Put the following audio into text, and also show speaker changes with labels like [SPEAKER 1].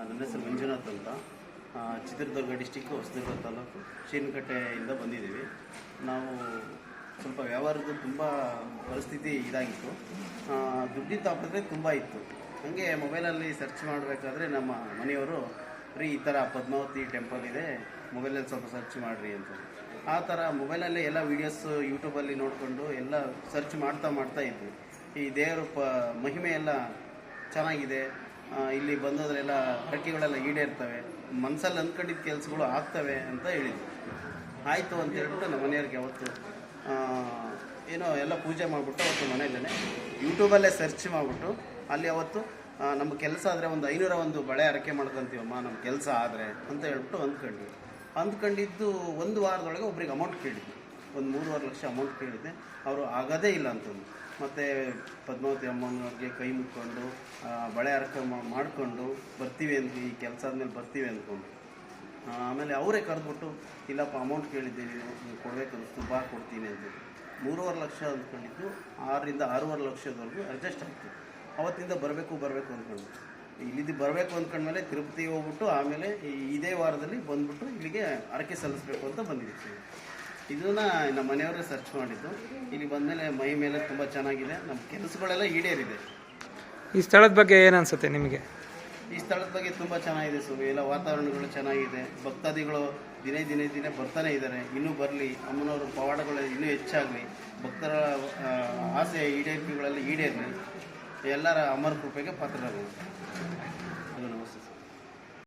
[SPEAKER 1] ನನ್ನ ಹೆಸರು ಮಂಜುನಾಥ್ ಅಂತ. ಚಿತ್ರದುರ್ಗ ಡಿಸ್ಟಿಕ್ಕು ಹೊಸದುರ್ಗ ತಾಲೂಕು ಶ್ರೀನಕಟ್ಟೆಯಿಂದ ಬಂದಿದ್ದೀವಿ. ನಾವು ಸ್ವಲ್ಪ ವ್ಯವಹಾರದ್ದು ತುಂಬ ಪರಿಸ್ಥಿತಿ ಇದಾಗಿತ್ತು. ದುಡ್ಡಿನ ತಾಪತ್ರೆ ತುಂಬ ಇತ್ತು. ಹಾಗೆ ಮೊಬೈಲಲ್ಲಿ ಸರ್ಚ್ ಮಾಡಬೇಕಾದ್ರೆ ನಮ್ಮ ಮನೆಯವರು ಈ ಥರ ಪದ್ಮಾವತಿ ಟೆಂಪಲ್ ಇದೆ, ಮೊಬೈಲಲ್ಲಿ ಸ್ವಲ್ಪ ಸರ್ಚ್ ಮಾಡಿರಿ ಅಂತ. ಆ ಥರ ಮೊಬೈಲಲ್ಲೇ ಎಲ್ಲ ವೀಡಿಯೋಸ್ ಯೂಟ್ಯೂಬಲ್ಲಿ ನೋಡಿಕೊಂಡು ಎಲ್ಲ ಸರ್ಚ್ ಮಾಡ್ತಾ ಇದ್ವಿ. ಈ ದೇವರ ಮಹಿಮೆ ಎಲ್ಲ ಚೆನ್ನಾಗಿದೆ, ಇಲ್ಲಿ ಬಂದೋದ್ರೆಲ್ಲ ಹರಕೆಗಳೆಲ್ಲ ಈಡೇರ್ತವೆ, ಮನಸ್ಸಲ್ಲಿ ಅಂದ್ಕೊಂಡಿದ್ದ ಕೆಲಸಗಳು ಆಗ್ತವೆ ಅಂತ ಹೇಳಿದ್ವಿ. ಆಯಿತು ಅಂತ ಹೇಳ್ಬಿಟ್ಟು ನಮ್ಮ ಮನೆಯವ್ರಿಗೆ ಅವತ್ತು ಏನೋ ಎಲ್ಲ ಪೂಜೆ ಮಾಡಿಬಿಟ್ಟು ಅವತ್ತು ಮನೆಯಲ್ಲೇ ಯೂಟ್ಯೂಬಲ್ಲೇ ಸರ್ಚ್ ಮಾಡಿಬಿಟ್ಟು ಅಲ್ಲಿ ಅವತ್ತು ನಮ್ಮ ಕೆಲಸ ಆದರೆ ಒಂದು 501 ಬಳೆ ಹರಕೆ ಮಾಡ್ಕೊತೀವಮ್ಮ ನಮ್ಮ ಕೆಲಸ ಆದರೆ ಅಂತ ಹೇಳ್ಬಿಟ್ಟು ಅಂದ್ಕೊಂಡಿದ್ದು ಒಂದು ವಾರದೊಳಗೆ ಒಬ್ರಿಗೆ ಅಮೌಂಟ್ ಕೇಳಿದ್ವಿ. ಒಂದು 3.5 ಲಕ್ಷ ಅಮೌಂಟ್ ಕೇಳಿದ್ದೆ. ಅವರು ಆಗೋದೇ ಇಲ್ಲ ಅಂತಂದು ಮತ್ತು ಪದ್ಮಾವತಿ ಅಮ್ಮನವ್ರಿಗೆ ಕೈ ಮುಕ್ಕೊಂಡು ಬಳೆ ಹರಕೆ ಮಾಡಿಕೊಂಡು ಬರ್ತೀವಿ ಅಂತ, ಈ ಕೆಲಸ ಆದಮೇಲೆ ಬರ್ತೀವಿ ಅಂದ್ಕೊಂಡು ಆಮೇಲೆ ಅವರೇ ಕರೆದ್ಬಿಟ್ಟು ಇಲ್ಲಪ್ಪ ಅಮೌಂಟ್ ಕೇಳಿದ್ದೀವಿ ನೀವು ಕೊಡಬೇಕು ಅನಿಸ್ತು, ಬಾ ಕೊಡ್ತೀನಿ ಅಂತ. 3.5 ಲಕ್ಷ ಅಂದ್ಕೊಂಡಿದ್ದು 6ರಿಂದ 6.5 ಲಕ್ಷದವರೆಗೂ ಅಡ್ಜಸ್ಟ್ ಆಯಿತು. ಅವತ್ತಿಂದ ಬರಬೇಕು ಅಂದ್ಕೊಂಡು ಇಲ್ಲಿದ್ದು ಬರಬೇಕು ಅಂದ್ಕೊಂಡ್ಮೇಲೆ ತಿರುಪತಿಗೆ ಹೋಗ್ಬಿಟ್ಟು ಆಮೇಲೆ ಇದೇ ವಾರದಲ್ಲಿ ಬಂದ್ಬಿಟ್ಟು ಇಲ್ಲಿಗೆ ಹರಕೆ ಸಲ್ಲಿಸಬೇಕು ಅಂತ ಬಂದಿದ್ದೀವಿ. ಇದನ್ನು ನಮ್ಮ ಮನೆಯವರೇ ಸರ್ಚ್ ಮಾಡಿದ್ದು. ಇಲ್ಲಿ ಬಂದಮೇಲೆ ಮೈ ಮೇಲೆ ತುಂಬ ಚೆನ್ನಾಗಿದೆ, ನಮ್ಮ ಕೆಲಸಗಳೆಲ್ಲ ಈಡೇರಿದೆ.
[SPEAKER 2] ಈ ಸ್ಥಳದ ಬಗ್ಗೆ ಏನು ಅನಿಸುತ್ತೆ ನಿಮಗೆ?
[SPEAKER 1] ಈ ಸ್ಥಳದ ಬಗ್ಗೆ ತುಂಬ ಚೆನ್ನಾಗಿದೆ ಸ್ವಾಮಿ. ಎಲ್ಲ ವಾತಾವರಣಗಳು ಚೆನ್ನಾಗಿದೆ. ಭಕ್ತಾದಿಗಳು ದಿನೇ ಬರ್ತಾನೆ ಇದ್ದಾರೆ. ಇನ್ನೂ ಬರಲಿ, ಅಮ್ಮನವರು ಪವಾಡಗಳು ಇನ್ನೂ ಹೆಚ್ಚಾಗಲಿ, ಭಕ್ತರ ಆಸೆ ಈಡೇರಿಕೆಗಳೆಲ್ಲ ಈಡೇರಲಿ, ಎಲ್ಲರ ಅಮರ ಕೃಪೆಗೆ ಪಾತ್ರರಾಗಲಿ.